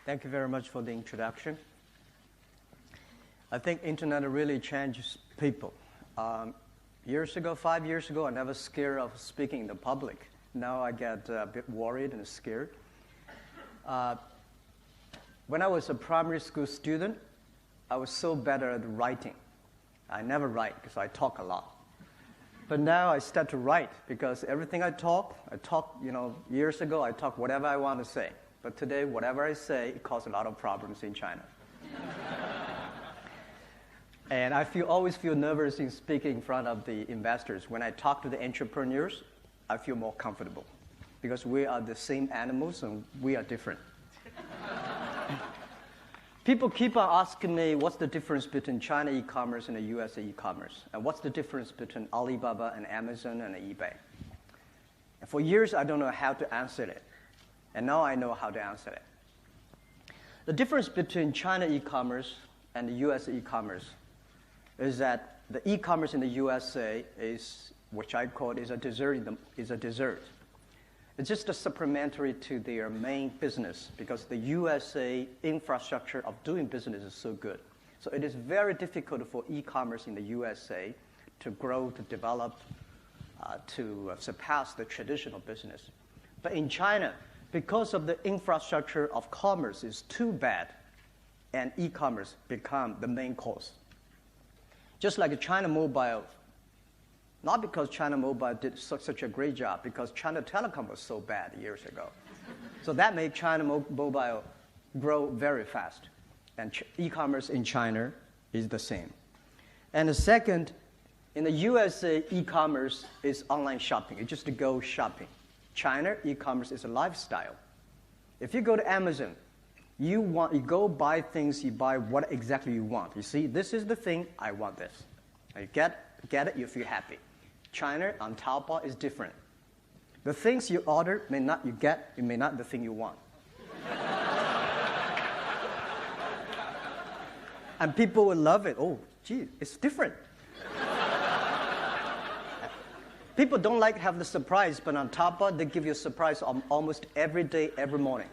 Thank you very much for the introduction. I think internet really changes people. Years ago, 5 years ago, I never scared of speaking in the public. Now I get a bit worried and scared. When I was a primary school student, I was so better at writing. I never write because I talk a lot. But now I start to write because everything I talk, years ago I talk whatever I want to say. But today, whatever I say, it causes a lot of problems in China. And I always feel nervous in speaking in front of the investors. When I talk to the entrepreneurs, I feel more comfortable because we are the same animals and we are different. People keep on asking me what's the difference between China e-commerce and the US e-commerce, and what's the difference between Alibaba and Amazon and eBay. And for years, I don't know how to answer it. And now I know how to answer it. The difference between China e-commerce and the US e-commerce is that the e-commerce in the USA is, which I call is a dessert. It's just a supplementary to their main business because the USA infrastructure of doing business is so good. So it is very difficult for e-commerce in the USA to grow, to develop, to surpass the traditional business. But in China, because of the infrastructure of commerce is too bad, and e-commerce become the main cause. Just like China Mobile, not because China Mobile did such a great job, because China Telecom was so bad years ago. So that made China Mobile grow very fast. And e-commerce in China is the same. And the second, in the USA, e-commerce is online shopping. It's just to go shopping. China, e-commerce is a lifestyle. If you go to Amazon, you go buy things, you buy what exactly you want. You see, this is the thing, I want this. And you get it, you feel happy. China on Taobao is different. The things you order may not you get, it may not be the thing you want. And people will love it. Oh, gee, it's different. People don't like to have the surprise, but on Taobao, they give you a surprise almost every day, every morning.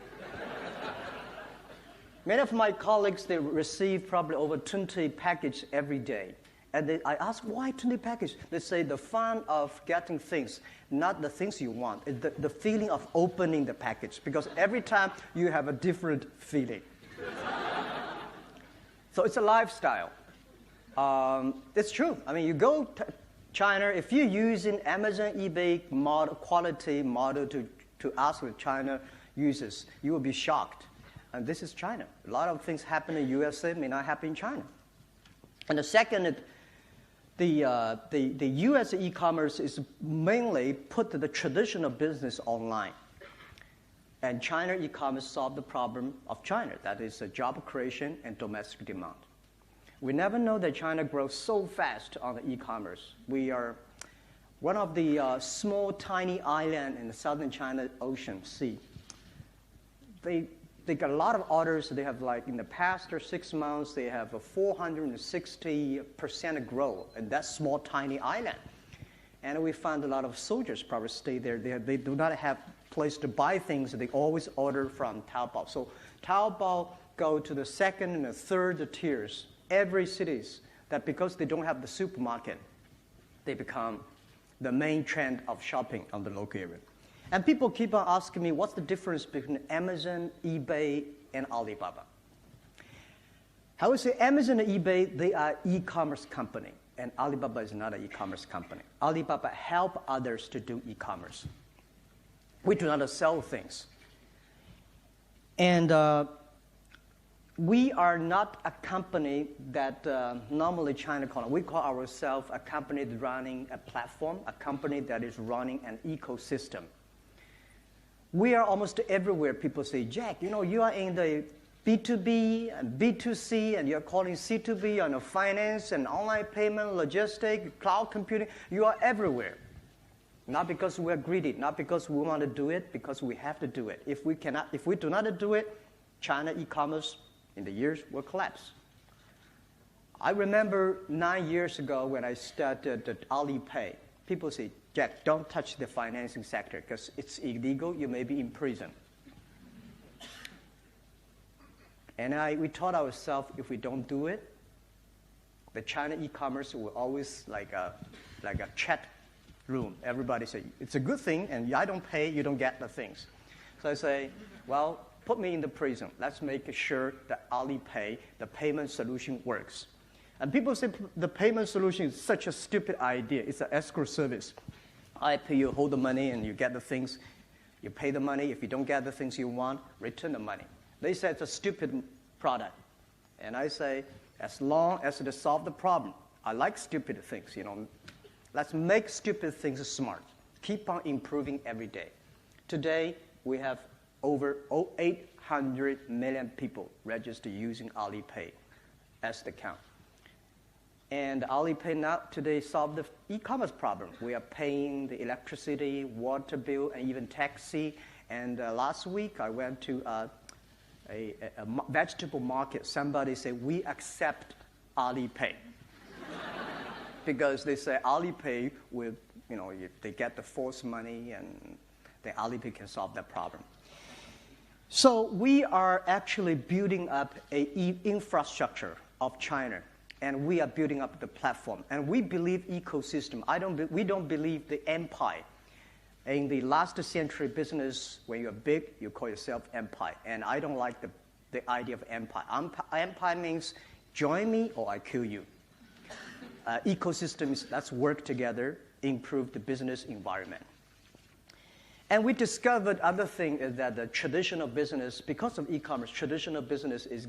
Many of my colleagues, they receive probably over 20 packages every day. And I ask, why 20 packages? They say the fun of getting things, not the things you want. It's the feeling of opening the package, because every time you have a different feeling. So it's a lifestyle. It's true. I mean, you go to China, if you're using Amazon, eBay quality model to ask what China uses, you will be shocked. And this is China. A lot of things happen in USA may not happen in China. And the second, the US e-commerce is mainly put the traditional business online. And China e-commerce solved the problem of China, that is job creation and domestic demand. We never know that China grows so fast on the e-commerce. We are one of the small, tiny islands in the southern China Ocean Sea. They got a lot of orders. They have, like, in the past 6 months, they have a 460% growth in that small, tiny island. And we found a lot of soldiers probably stay there. They do not have place to buy things. They always order from Taobao. So Taobao go to the second and the third tiers. Every cities that because they don't have the supermarket, they become the main trend of shopping on the local area. And people keep on asking me, what's the difference between Amazon, eBay, and Alibaba? I would say Amazon and eBay, they are e-commerce company, and Alibaba is not an e-commerce company. Alibaba help others to do e-commerce. We do not sell things. And we are not a company that normally China calls. We call ourselves a company that's running a platform, a company that is running an ecosystem. We are almost everywhere. People say, Jack, you are in the B2B and B2C, and you're calling C2B on finance and online payment, logistics, cloud computing. You are everywhere. Not because we're greedy, not because we want to do it, because we have to do it. If we do not do it, China e-commerce in the years will collapse. I remember 9 years ago when I started at Alipay, people say, Jack, don't touch the financing sector because it's illegal, you may be in prison. And we taught ourselves if we don't do it, the China e-commerce will always like a chat room. Everybody say, it's a good thing, and I don't pay, you don't get the things. So I say, well, put me in the prison. Let's make sure that Alipay, the payment solution, works. And people say the payment solution is such a stupid idea. It's an escrow service. I pay you, hold the money, and you get the things. You pay the money. If you don't get the things you want, return the money. They say it's a stupid product. And I say, as long as it solves the problem, I like stupid things, Let's make stupid things smart. Keep on improving every day. Today, we have over 800 million people registered using Alipay as the count. And Alipay now today solved the e-commerce problem. We are paying the electricity, water bill, and even taxi. And last week, I went to a vegetable market. Somebody said, we accept Alipay. Because they say Alipay will, they get the forced money, and the Alipay can solve that problem. So we are actually building up an infrastructure of China, and we are building up the platform. And we believe ecosystem. We don't believe the empire. In the last century business, when you're big, you call yourself empire. And I don't like the idea of empire. Empire means join me or I kill you. Ecosystems, let's work together, improve the business environment. And we discovered other thing is that the traditional business, because of e-commerce, traditional business is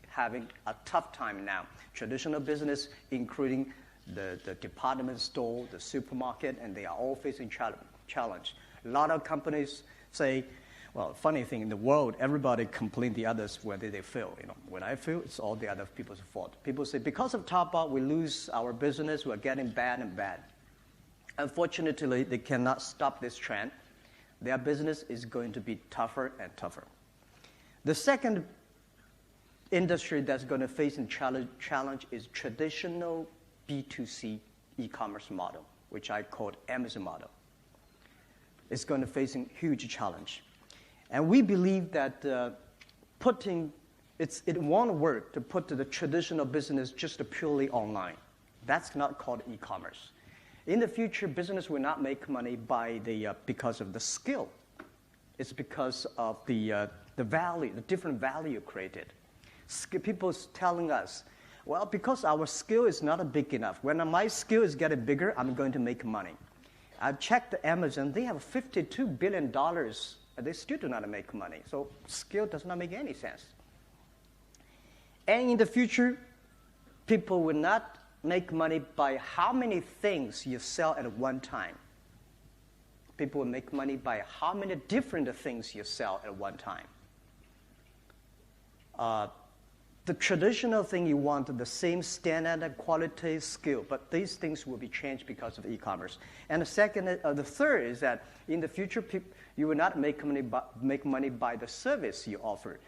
having a tough time now. Traditional business, including the department store, the supermarket, and they are all facing challenge. A lot of companies say, well, funny thing, in the world, everybody complain the others whether they fail. When I fail, it's all the other people's fault. People say, because of Taobao, we lose our business, we're getting bad and bad. Unfortunately, they cannot stop this trend. Their business is going to be tougher and tougher. The second industry that's going to face a challenge is traditional B2C e-commerce model, which I call Amazon model. It's going to face a huge challenge. And we believe that it won't work to put the traditional business just purely online. That's not called e-commerce. In the future, business will not make money because of the skill. It's because of the value, the different value created. People telling us, well, because our skill is not big enough. When my skill is getting bigger, I'm going to make money. I've checked Amazon. They have $52 billion. They still do not make money. So skill does not make any sense. And in the future, people will not make money by how many things you sell at one time. People will make money by how many different things you sell at one time. The traditional thing you want, the same standard, quality, skill, but these things will be changed because of e-commerce. And the third is that in the future, you will not make money by the service you offer,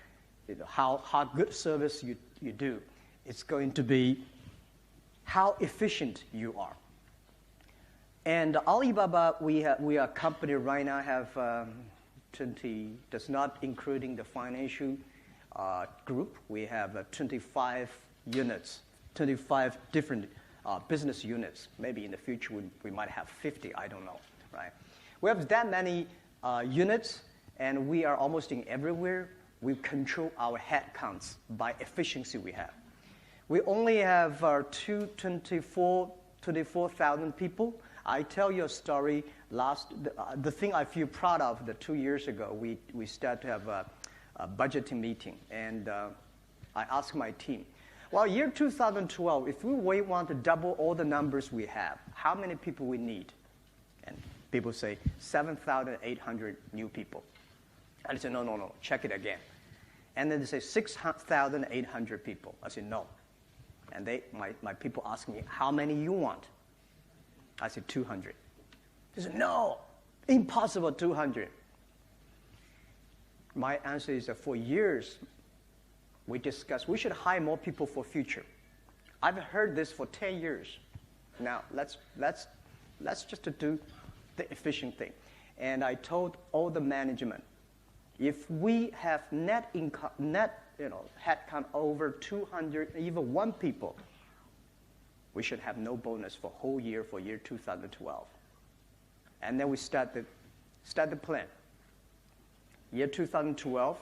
how good service you do. It's going to be how efficient you are. And Alibaba, we are a company right now have 20, that's not including the financial group. We have 25 units, 25 different business units. Maybe in the future we might have 50, I don't know, right? We have that many units, and we are almost in everywhere. We control our headcounts by efficiency we have. We only have 24,000 people. I tell you a story. The thing I feel proud of, 2 years ago, we started to have a budgeting meeting, and I asked my team, well, year 2012, if we want to double all the numbers we have, how many people we need? And people say 7,800 new people. I said, no, check it again. And then they say 6,800 people. I said, no. And my people ask me, how many you want? I said, 200. They said, no, impossible, 200. My answer is that for years, we discussed we should hire more people for future. I've heard this for 10 years. Now, let's just do the efficient thing. And I told all the management, if we have net headcount over 200, even 1 people, we should have no bonus for whole year for year 2012. And then we start the plan. Year 2012,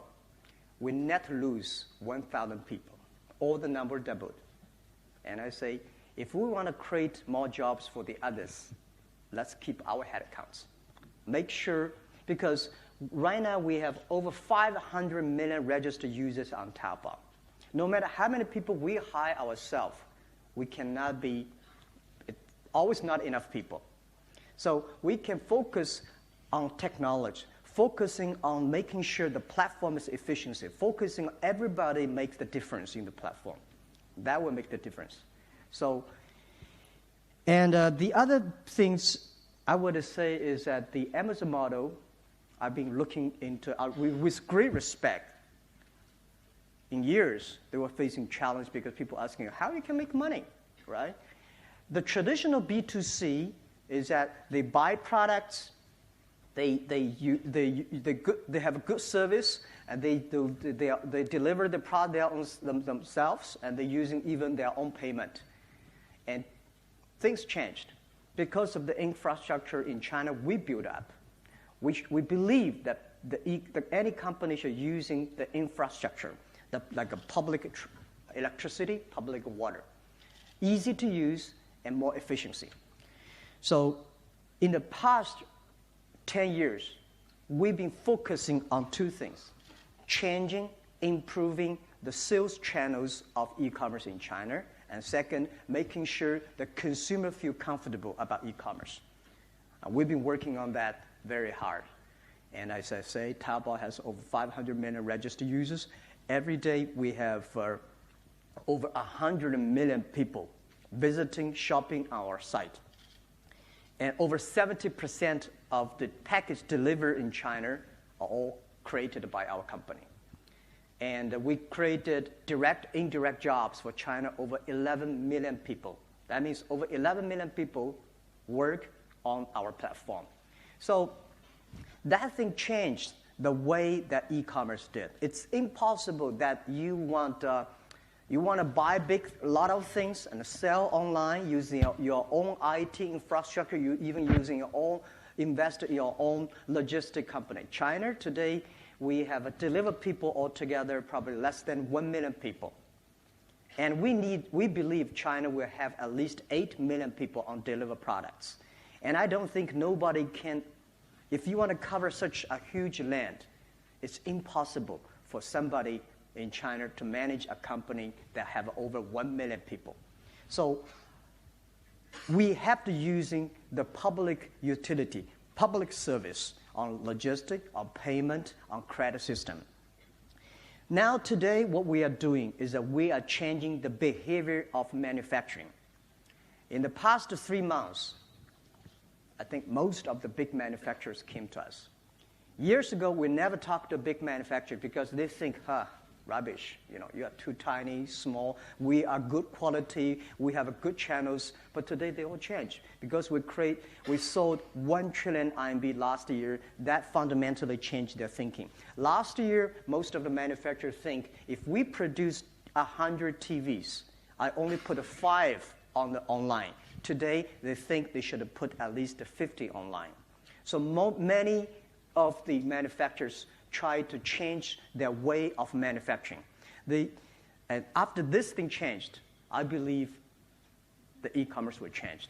we net lose 1,000 people. All the number doubled. And I say, if we want to create more jobs for the others, let's keep our headcounts. Make sure, because right now we have over 500 million registered users on Taobao. No matter how many people we hire ourselves, we cannot be, it's always not enough people. So we can focus on technology, focusing on making sure the platform is efficiency, focusing on everybody makes the difference in the platform. That will make the difference. So, and the other things I would say is that the Amazon model, I've been looking into with great respect. In years, they were facing challenge because people asking how you can make money, right? The traditional B2C is that they buy products, they have a good service, and they deliver the product themselves, and they're using even their own payment. And things changed. Because of the infrastructure in China we built up, which we believe that any company should using the infrastructure, like a public electricity, public water. Easy to use and more efficiency. So in the past 10 years, we've been focusing on 2 things: changing, improving the sales channels of e-commerce in China, and second, making sure the consumer feel comfortable about e-commerce. We've been working on that very hard. And as I say, Taobao has over 500 million registered users. Every day we have over 100 million people visiting, shopping our site. And over 70% of the package delivered in China are all created by our company. And we created direct, indirect jobs for China, over 11 million people. That means over 11 million people work on our platform. So that thing changed the way that e-commerce did. It's impossible that you want to buy a lot of things and sell online using your own IT infrastructure, you even using your own, invest in your own logistic company. China today, we have delivered people altogether, probably less than 1 million people. And we believe China will have at least 8 million people on delivered products. And I don't think nobody can, if you want to cover such a huge land, it's impossible for somebody in China to manage a company that have over 1 million people. So we have to using the public utility, public service on logistics, on payment, on credit system. Now today what we are doing is that we are changing the behavior of manufacturing. In the past 3 months, I think most of the big manufacturers came to us. Years ago, we never talked to big manufacturers because they think, rubbish, you are too tiny, small, we are good quality, we have good channels, but today they all change because we sold 1 trillion RMB last year. That fundamentally changed their thinking. Last year, most of the manufacturers think if we produce 100 TVs, I only put 5 on the online. Today, they think they should put at least 50 online. So many of the manufacturers try to change their way of manufacturing. And after this thing changed, I believe the e-commerce will change.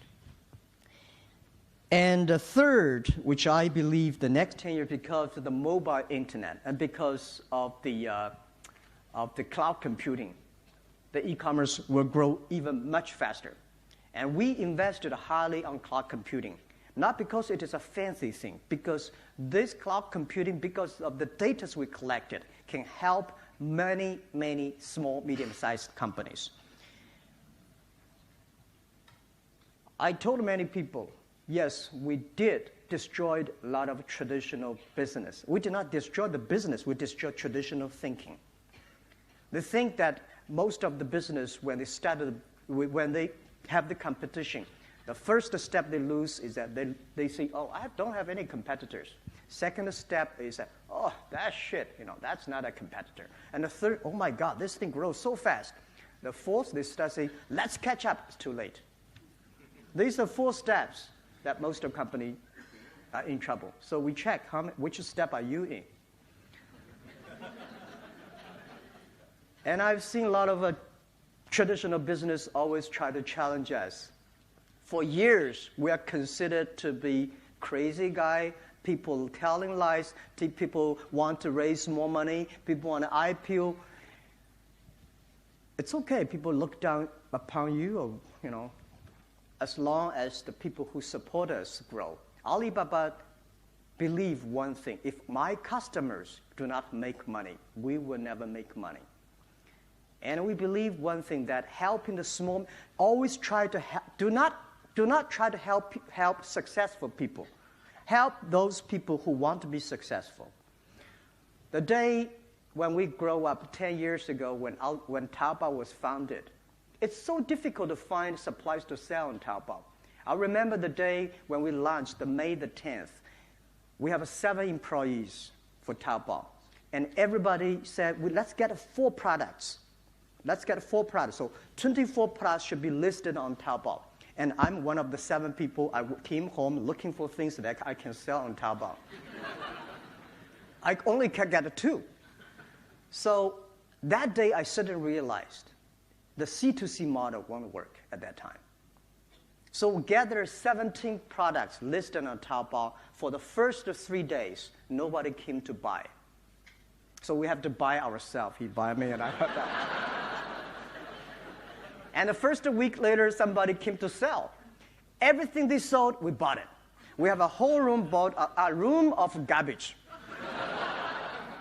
And the third, which I believe the next 10 years, because of the mobile internet and because of the cloud computing, the e-commerce will grow even much faster. And we invested highly on cloud computing. Not because it is a fancy thing, because this cloud computing, because of the data we collected, can help many, many small, medium-sized companies. I told many people, yes, we did destroy a lot of traditional business. We did not destroy the business, we destroyed traditional thinking. They think that most of the business, when they have the competition, The first step they lose is that they say, oh, I don't have any competitors. Second step is that, oh, that's shit, that's not a competitor. And the third, oh my God, this thing grows so fast. The fourth, they start saying, let's catch up, it's too late. These are 4 steps that most of companies are in trouble. So we check which step are you in. And I've seen a lot of traditional business always try to challenge us. For years, we are considered to be crazy guy, people telling lies, people want to raise more money, people want to IPO. It's okay, people look down upon you, or, as long as the people who support us grow. Alibaba believe one thing: if my customers do not make money, we will never make money. And we believe one thing, that helping the small, always try to help, do not try to help successful people. Help those people who want to be successful. The day when we grow up 10 years ago, when Taobao was founded, it's so difficult to find supplies to sell on Taobao. I remember the day when we launched, May the 10th. We have 7 employees for Taobao. And everybody said, let's get 4 products. Let's get 4 products. So 24 products should be listed on Taobao. And I'm one of the 7 people. I came home looking for things that I can sell on Taobao. I only can get 2. So that day, I suddenly realized the C2C model won't work at that time. So we gathered 17 products listed on Taobao. For the first 3 days, nobody came to buy. So we have to buy ourselves. He buy me, and I have that. And the first week later, somebody came to sell. Everything they sold, we bought it. We have a whole room bought, a room of garbage.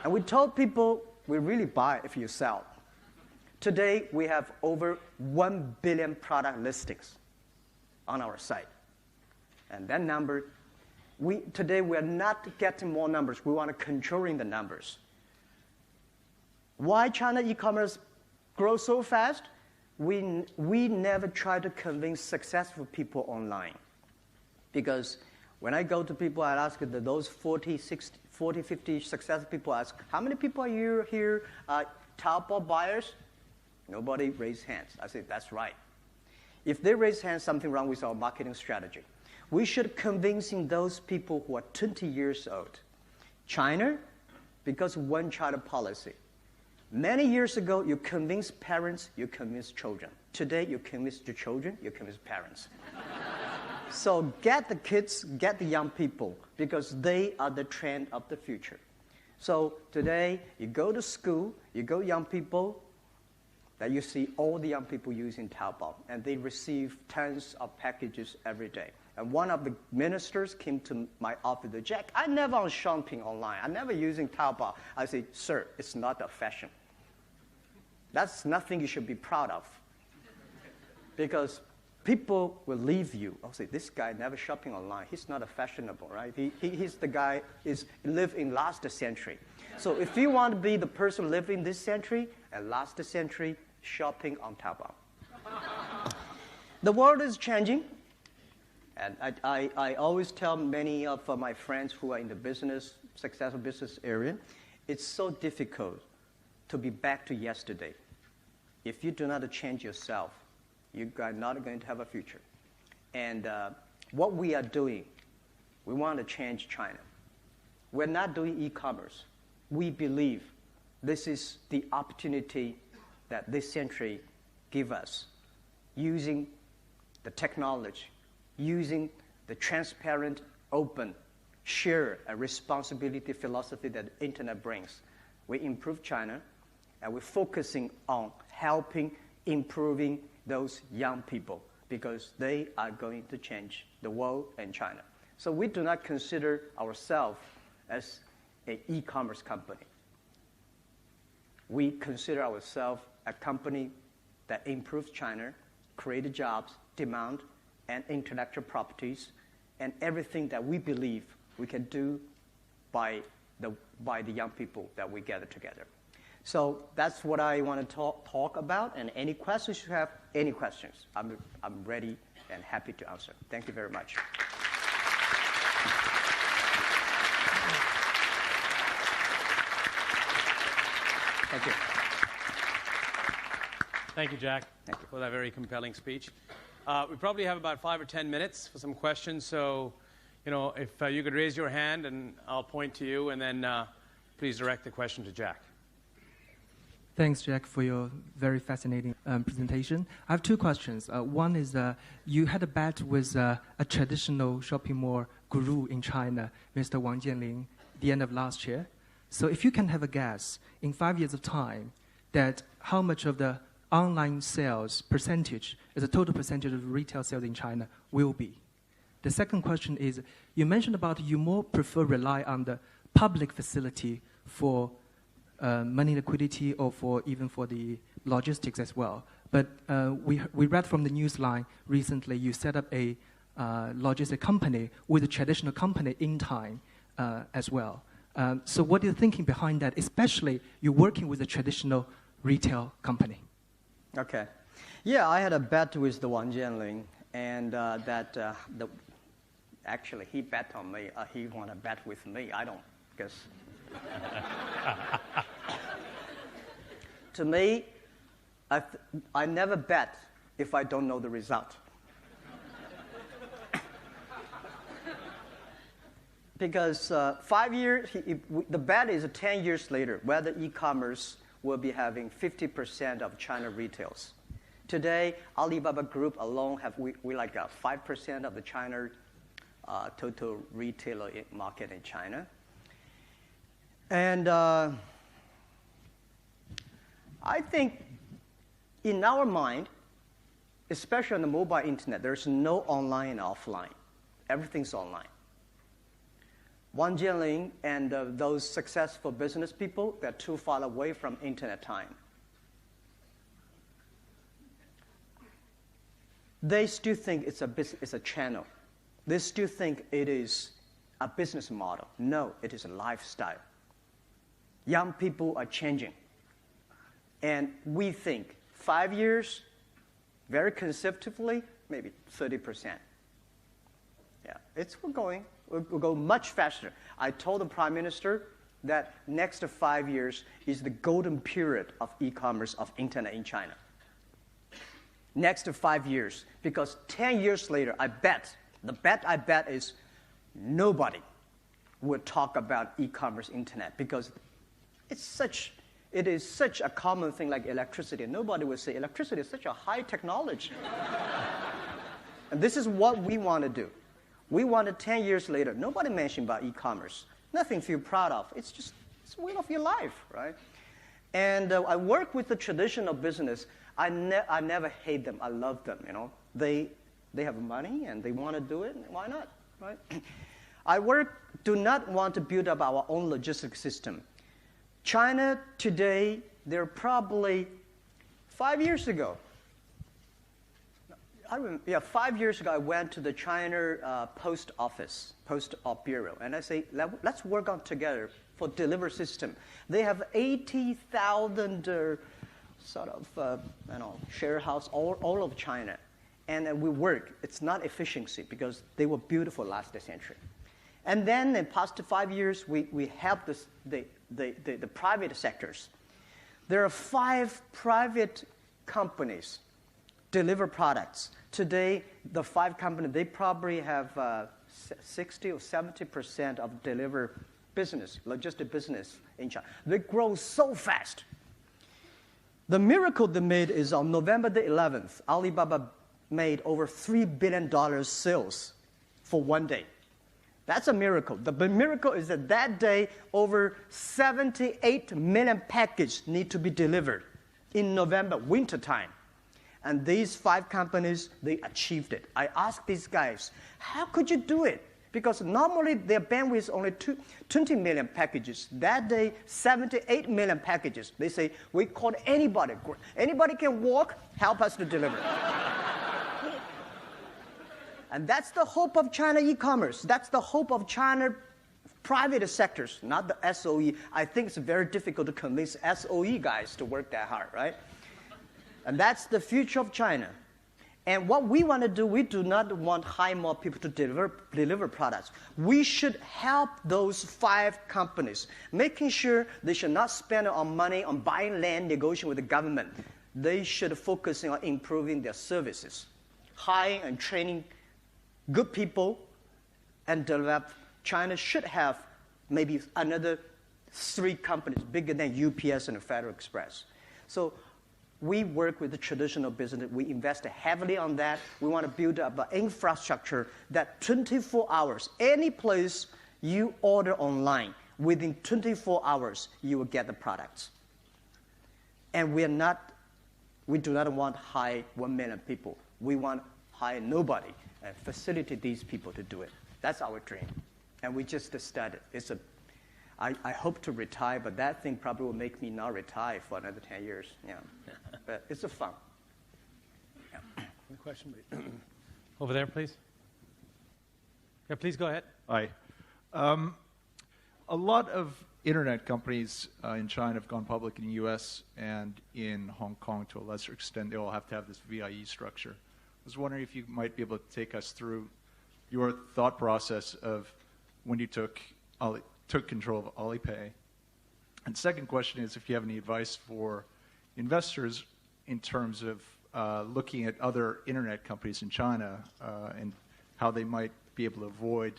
And we told people, we really buy if you sell. Today, we have over 1 billion product listings on our site. And that number, today we are not getting more numbers. We want to controlling the numbers. Why China e-commerce grows so fast? We never try to convince successful people online. Because when I go to people, I ask those 40, 50 successful people, ask, how many people are you here, Taobao buyers? Nobody raised hands. I say, that's right. If they raise hands, something wrong with our marketing strategy. We should convincing those people who are 20 years old. China, because one-child policy. Many years ago, you convince parents, you convince children. Today, you convince the children, you convince parents. So get the kids, get the young people, because they are the trend of the future. So today, you go to school, you go young people, that you see all the young people using Taobao, and they receive tons of packages every day. And one of the ministers came to my office, Jack, I never on shopping online. I never using Taobao. I say, sir, it's not a fashion. That's nothing you should be proud of. Because people will leave you. I'll say, this guy never shopping online. He's not a fashionable, right? He's the guy live in last century. So if you want to be the person living this century and last century, shopping on Taobao. The world is changing. And I always tell many of my friends who are in the successful business area, it's so difficult to be back to yesterday. If you do not change yourself, you are not going to have a future. And what we are doing, we want to change China. We're not doing e-commerce. We believe this is the opportunity that this century gives us, using the technology, using the transparent, open, share, and responsibility philosophy that the internet brings. We improve China, and we're focusing on helping, improving those young people, because they are going to change the world and China. So we do not consider ourselves as an e-commerce company. We consider ourselves a company that improves China, creates jobs, demand, and intellectual properties, and everything that we believe we can do by the young people that we gather together. So that's what I want to talk about. And any questions you have, any questions, I'm ready and happy to answer. Thank you very much. Thank you. Thank you, Jack, for that very compelling speech. We probably have about 5 or 10 minutes for some questions. So, if you could raise your hand, and I'll point to you, and then please direct the question to Jack. Thanks, Jack, for your very fascinating presentation. I have 2 questions. One is you had a bet with a traditional shopping mall guru in China, Mr. Wang Jianling, the end of last year. So if you can have a guess, in 5 years of time, that how much of the online sales percentage, as a total percentage of retail sales in China, will be? The second question is, you mentioned about you more prefer rely on the public facility for money liquidity or even for the logistics as well. But we read from the newsline recently you set up a logistic company with a traditional company in time as well. So what is the thinking behind that, especially you're working with a traditional retail company? Okay. Yeah, I had a bet with the Wang Jianling, and actually he bet on me. He want to bet with me. I don't guess. To me, I never bet if I don't know the result. Because 5 years, the bet is 10 years later whether e-commerce will be having 50% of China retails. Today, Alibaba Group alone we like 5% of the China total retailer market in China. And I think in our mind, especially on the mobile internet, there's no online and offline. Everything's online. Wang Jianling and those successful business people, they're too far away from internet time. They still think it's a channel. They still think it is a business model. No, it is a lifestyle. Young people are changing. And we think 5 years, very conservatively, maybe 30%. Yeah, we'll go much faster. I told the Prime Minister that next 5 years is the golden period of e-commerce, of internet in China. Next 5 years, because 10 years later, the bet I bet is nobody will talk about e-commerce internet, because it is such a common thing like electricity. Nobody will say electricity is such a high technology. And this is what we want to do. We wanted 10 years later, nobody mentioned about e-commerce. Nothing to feel proud of. It's the way of your life, right? And I work with the traditional business. I never hate them. I love them, They have money and they want to do it. Why not, right? Do not want to build up our own logistics system. China today, they're probably 5 years ago. 5 years ago, I went to the China Post Office, Post Bureau, and I say, let's work on together for delivery system. They have 80,000 share house all over China, and we work. It's not efficiency because they were beautiful last century. And then in past 5 years, we help the private sectors. There are 5 private companies deliver products. Today, the 5 companies, they probably have 60 or 70% of deliver business, logistic business in China. They grow so fast. The miracle they made is on November the 11th, Alibaba made over $3 billion sales for one day. That's a miracle. The miracle is that day, over 78 million packages need to be delivered in November, winter time. And these 5 companies, they achieved it. I asked these guys, how could you do it? Because normally their bandwidth is only 20 million packages. That day, 78 million packages. They say, we called anybody. Anybody can walk, help us to deliver. And that's the hope of China e-commerce. That's the hope of China private sectors, not the SOE. I think it's very difficult to convince SOE guys to work that hard, right? And that's the future of China. And what we want to do, we do not want to hire more people to deliver products. We should help those 5 companies, making sure they should not spend on money on buying land, negotiating with the government. They should focus on improving their services, hiring and training good people, and develop. China should have maybe another 3 companies bigger than UPS and Federal Express. So we work with the traditional business. We invest heavily on that. We want to build up an infrastructure that 24 hours, any place you order online, within 24 hours, you will get the products. And we do not want to hire 1 million people. We want to hire nobody and facilitate these people to do it. That's our dream. And we just started. I hope to retire, but that thing probably will make me not retire for another 10 years. Yeah. But it's a fun. Yeah. Any question, please? Over there, please. Yeah, please go ahead. Hi. A lot of internet companies in China have gone public in the U.S. and in Hong Kong to a lesser extent. They all have to have this VIE structure. I was wondering if you might be able to take us through your thought process of when you took control of Alipay. And second question is if you have any advice for investors in terms of looking at other internet companies in China and how they might be able to avoid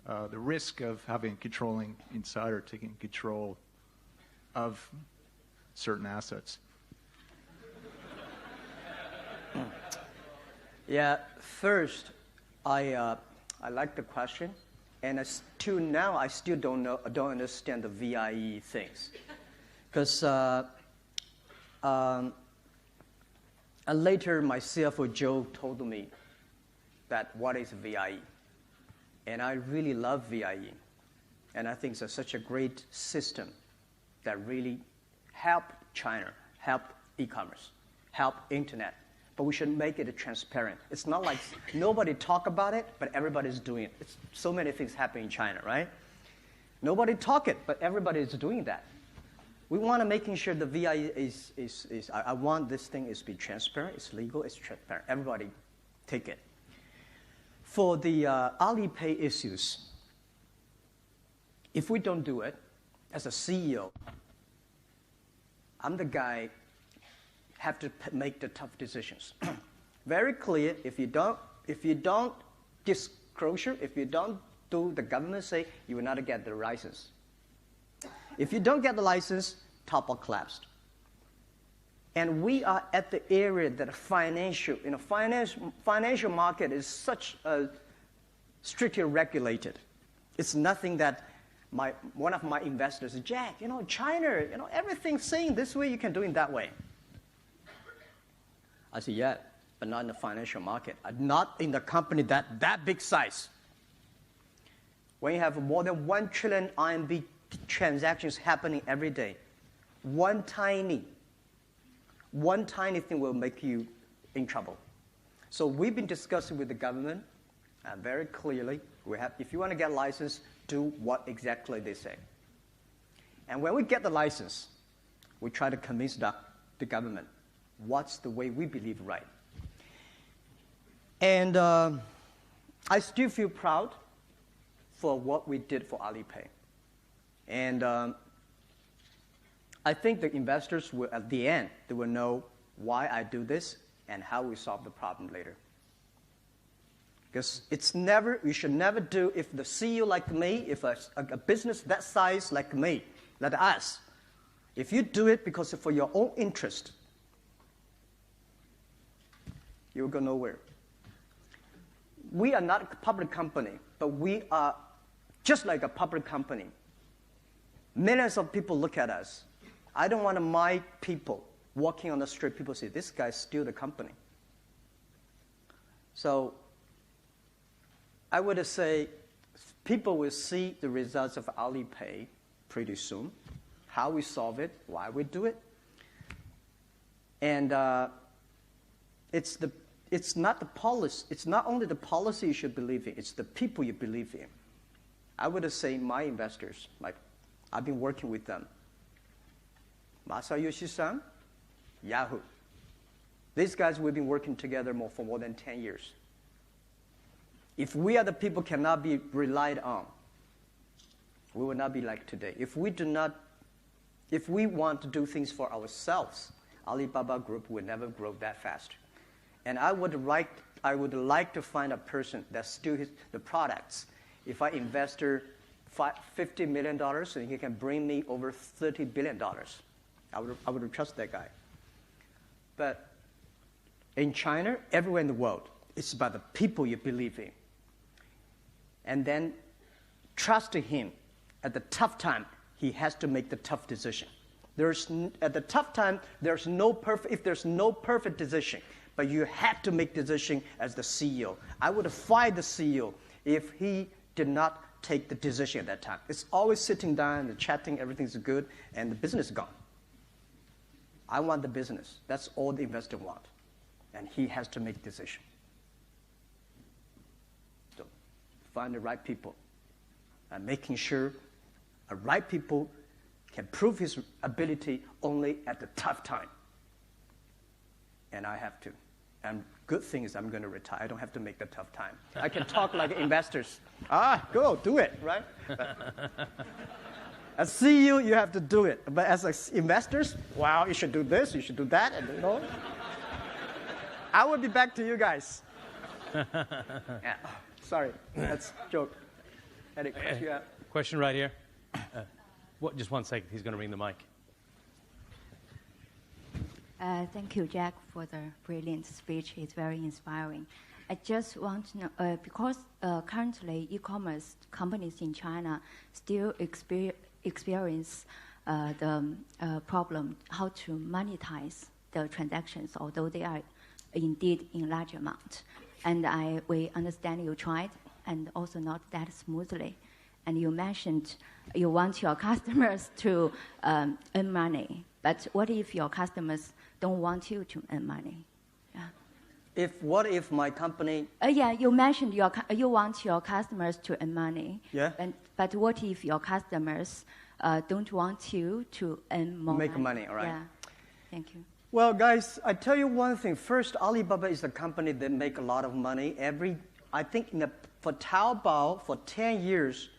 the risk of having a controlling insider taking control of certain assets. Yeah, first, I like the question. And till now, I still don't understand the VIE things. Because later, my CFO, Joe, told me that what is VIE. And I really love VIE. And I think it's such a great system that really helped China, helped e-commerce, helped internet. But we should make it transparent. It's not like nobody talk about it, but everybody's doing it. It's so many things happen in China, right? Nobody talk it, but everybody is doing that. We want to making sure the VIE is I want this thing is be transparent, it's legal, it's transparent. Everybody take it. For the Alipay issues, if we don't do it, as a CEO, I'm the guy have to make the tough decisions. Very clear, if you don't disclosure, if you don't do the government say, you will not get the license. If you don't get the license, Taobao collapsed. And we are at the area that financial market is such a strictly regulated. It's nothing that one of my investors said, Jack, China, everything's saying this way, you can do it that way. I said, yeah, but not in the financial market. Not in the company that big size. When you have more than 1 trillion RMB transactions happening every day, one tiny thing will make you in trouble. So we've been discussing with the government very clearly. If you want to get a license, do what exactly they say. And when we get the license, we try to convince the government what's the way we believe right. And I still feel proud for what we did for Alipay. And I think the investors will, at the end, they will know why I do this and how we solve the problem later. Because you should never do, if the CEO like me, if a business that size like me, like us, if you do it because for your own interest, you'll go nowhere. We are not a public company, but we are just like a public company. Millions of people look at us. I don't want my people walking on the street, people say, this guy steal the company. So I would say people will see the results of Alipay pretty soon, how we solve it, why we do it. And it's not the policy. It's not only the policy you should believe in. It's the people you believe in. I would say my investors, like I've been working with them. Masayoshi-san, Yahoo. These guys, we've been working together for more than 10 years. If we are the people cannot be relied on, we will not be like today. If we want to do things for ourselves, Alibaba Group will never grow that fast. And I would like to find a person that still has the products. If I invest $50 million, and he can bring me over $30 billion, I would trust that guy. But in China, everywhere in the world, it's about the people you believe in. And then trust him. At the tough time, he has to make the tough decision. At the tough time, if there's no perfect decision, but you have to make decision as the CEO. I would fire the CEO if he did not take the decision at that time. It's always sitting down and chatting, everything's good, and the business is gone. I want the business. That's all the investor want. And he has to make decision. So find the right people and making sure the right people can prove his ability only at the tough time. And I have to. And good thing is I'm going to retire. I don't have to make the tough time. I can talk like investors. Go, do it, right? As CEO, you have to do it. But as investors, wow, you should do this, you should do that, and I will be back to you guys. Yeah. Sorry, that's a joke. Eric, question right here. Just 1 second. He's going to bring the mic. Thank you, Jack, for the brilliant speech. It's very inspiring. I just want to know, because currently e-commerce companies in China still experience the problem how to monetize the transactions, although they are indeed in large amount. And we understand you tried, and also not that smoothly. And you mentioned you want your customers to earn money. But what if your customers don't want you to earn money? Yeah. What if my company? You mentioned you want your customers to earn money. Yeah. But what if your customers don't want you to earn more Make money, all right. Yeah. Thank you. Well, guys, I tell you one thing. First, Alibaba is a company that make a lot of money. I think for Taobao, for 10 years,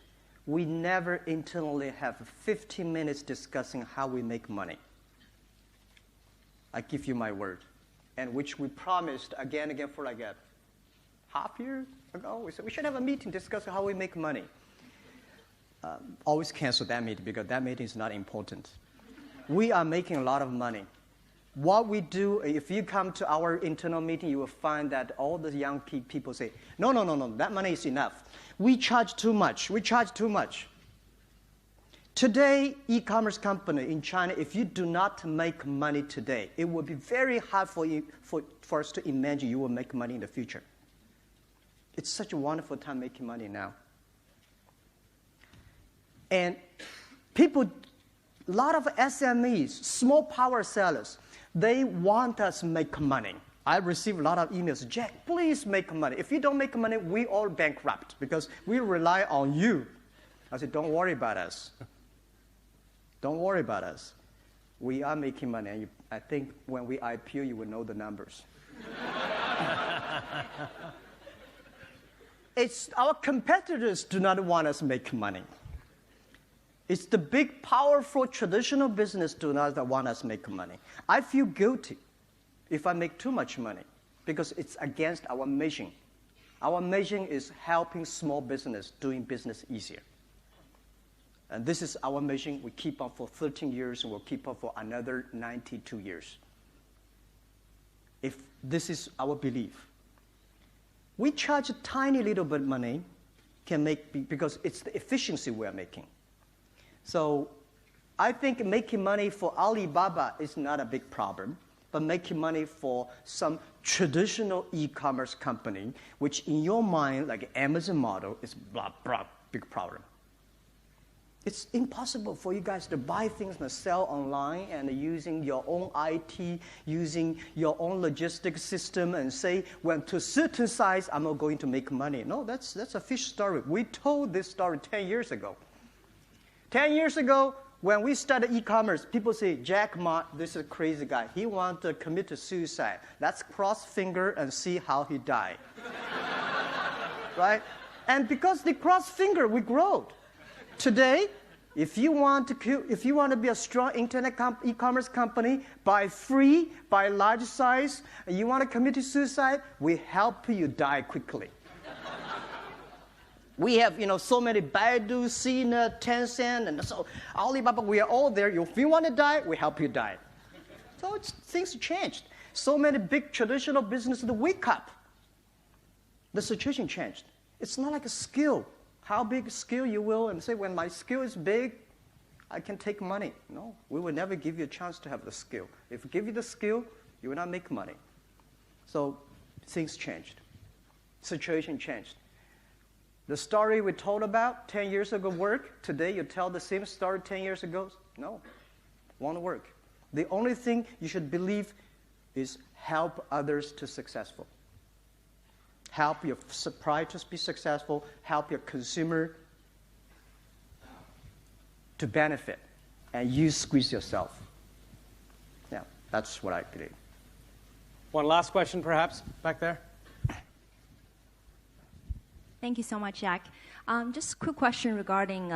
we never internally have 15 minutes discussing how we make money. I give you my word. And which we promised again and again for like a half year ago. We said we should have a meeting discussing how we make money. Always cancel that meeting because that meeting is not important. We are making a lot of money. What we do, if you come to our internal meeting, you will find that all the young people say, no, that money is enough. We charge too much. Today, e-commerce company in China, if you do not make money today, it will be very hard for us to imagine you will make money in the future. It's such a wonderful time making money now. And a lot of SMEs, small power sellers, they want us to make money. I receive a lot of emails, Jack, please make money. If you don't make money, we all bankrupt because we rely on you. I said, don't worry about us. Don't worry about us. We are making money. And I think when we IPO, you will know the numbers. Our competitors do not want us to make money. It's the big, powerful, traditional business do not want us to make money. I feel guilty if I make too much money because it's against our mission. Our mission is helping small business doing business easier. And this is our mission. We keep on for 13 years, and we'll keep on for another 92 years. If this is our belief. We charge a tiny little bit of money because it's the efficiency we're making. So I think making money for Alibaba is not a big problem, but making money for some traditional e-commerce company, which in your mind, like Amazon model, is big problem. It's impossible for you guys to buy things and sell online and using your own IT, using your own logistics system and say, when to a certain size, I'm not going to make money. No, that's a fish story. We told this story 10 years ago. 10 years ago, when we started e-commerce, people say, Jack Ma, this is a crazy guy. He wants to commit to suicide. Let's cross finger and see how he died. Right? And because they cross finger, we grow. Today, if you want to be a strong internet e-commerce company, buy free, buy large size, and you want to commit to suicide, we help you die quickly. We have, so many Baidu, Sina, Tencent, and so Alibaba. We are all there. If you want to die, we help you die. So things changed. So many big traditional businesses wake up. The situation changed. It's not like a skill. How big a skill you will, and say, when my skill is big, I can take money. No, we will never give you a chance to have the skill. If we give you the skill, you will not make money. So things changed. Situation changed. The story we told about 10 years ago worked. Today you tell the same story 10 years ago. No, won't work. The only thing you should believe is help others to successful. Help your supplier to be successful. Help your consumer to benefit. And you squeeze yourself. Yeah, that's what I believe. One last question, perhaps, back there. Thank you so much, Jack. Just a quick question regarding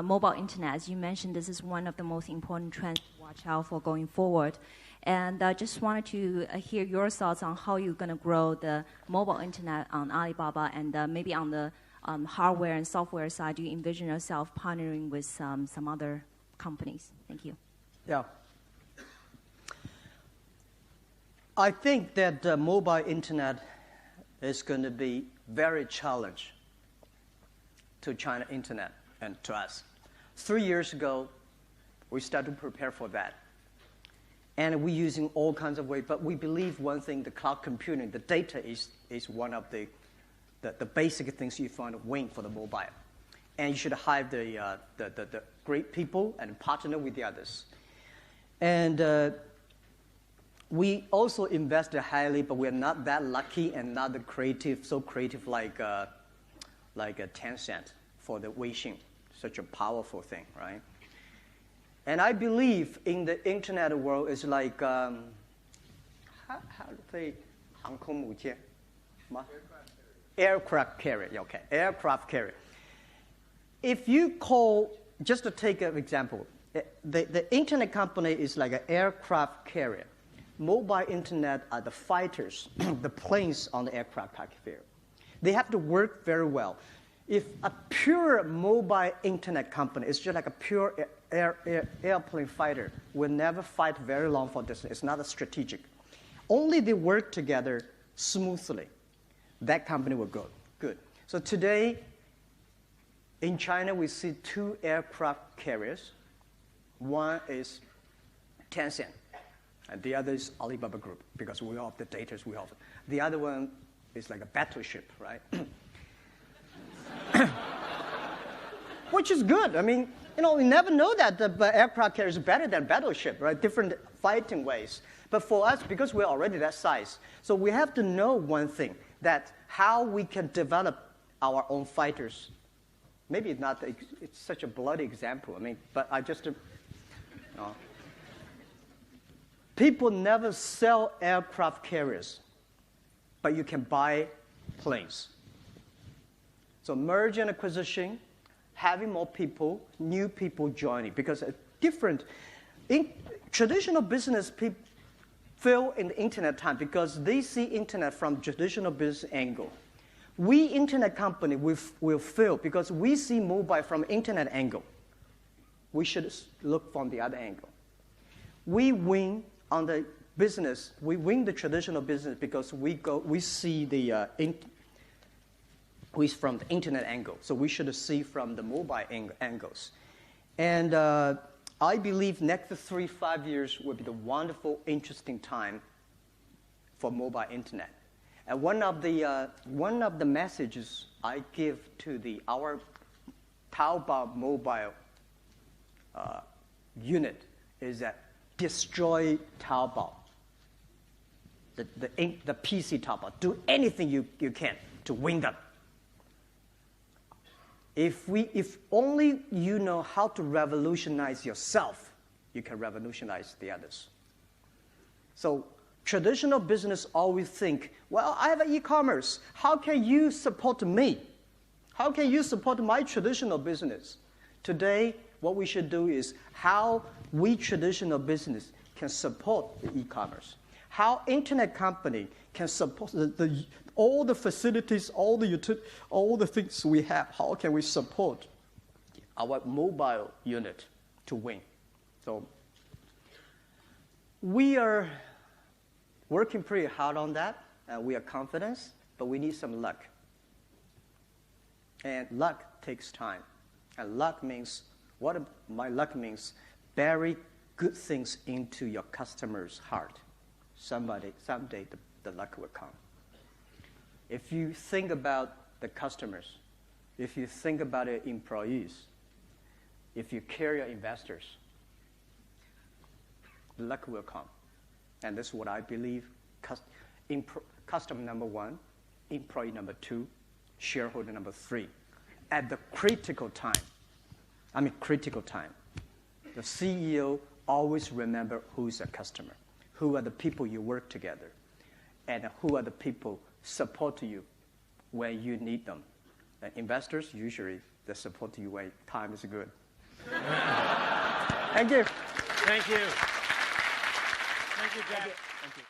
mobile internet. As you mentioned, this is one of the most important trends to watch out for going forward. And I just wanted to hear your thoughts on how you're going to grow the mobile internet on Alibaba, and maybe on the hardware and software side. Do you envision yourself partnering with some other companies? Thank you. Yeah. I think that mobile internet is going to be very challenging to China internet and to us. 3 years ago, we started to prepare for that. And we're using all kinds of ways, but we believe one thing, the cloud computing, the data is one of the basic things you find a win for the mobile. And you should hire the great people and partner with the others. And we also invested highly, but we're not that lucky and not so creative like a Tencent for the Weixin, such a powerful thing, right? And I believe in the internet world is like, how to say, 航空母舰? Aircraft carrier, okay, aircraft carrier. If you call, just to take an example, the internet company is like an aircraft carrier. Mobile internet are the fighters, the planes on the aircraft carrier. They have to work very well. If a pure mobile internet company is just like a pure airplane fighter, will never fight very long for distance. It's not a strategic. Only they work together smoothly. That company will go good. So today, in China, we see 2 aircraft carriers. One is Tencent, and the other is Alibaba Group, because we have the data we have. The other one is like a battleship, right? Which is good. I mean, we never know that the aircraft carrier is better than battleship, right? Different fighting ways. But for us, because we're already that size, so we have to know one thing, that how we can develop our own fighters. Maybe it's such a bloody example. I mean, but I just, people never sell aircraft carriers, but you can buy planes. So merger and acquisition, having more people, new people joining, because traditional business people fail in the internet time because they see internet from traditional business angle. We internet company will fail because we see mobile from internet angle. We should look from the other angle. We win on the business. We win the traditional business because we see from the internet angle. So we should see from the mobile angles. And I believe next 3-5 years will be the wonderful, interesting time for mobile internet. And one of the messages I give to our Taobao mobile unit is that destroy Taobao, the PC Taobao. Do anything you can to win them. If only you know how to revolutionize yourself, you can revolutionize the others. So traditional business always think, well, I have e-commerce. How can you support me? How can you support my traditional business? Today, what we should do is how we traditional business can support the e-commerce. How internet company can support all the facilities, all the things we have. How can we support our mobile unit to win? So we are working pretty hard on that, and we are confident, but we need some luck. And luck takes time. And luck means, my luck means bury good things into your customer's heart. Someday the luck will come. If you think about the customers, if you think about your employees, if you care your investors, the luck will come. And this is what I believe. Customer number 1, employee number 2, shareholder number 3. At the critical time, the CEO always remember who is a customer, who are the people you work together, and who are the people support you when you need them. And investors, usually, they support you when time is good. Thank you. Thank you. Thank you, Jack. Thank you.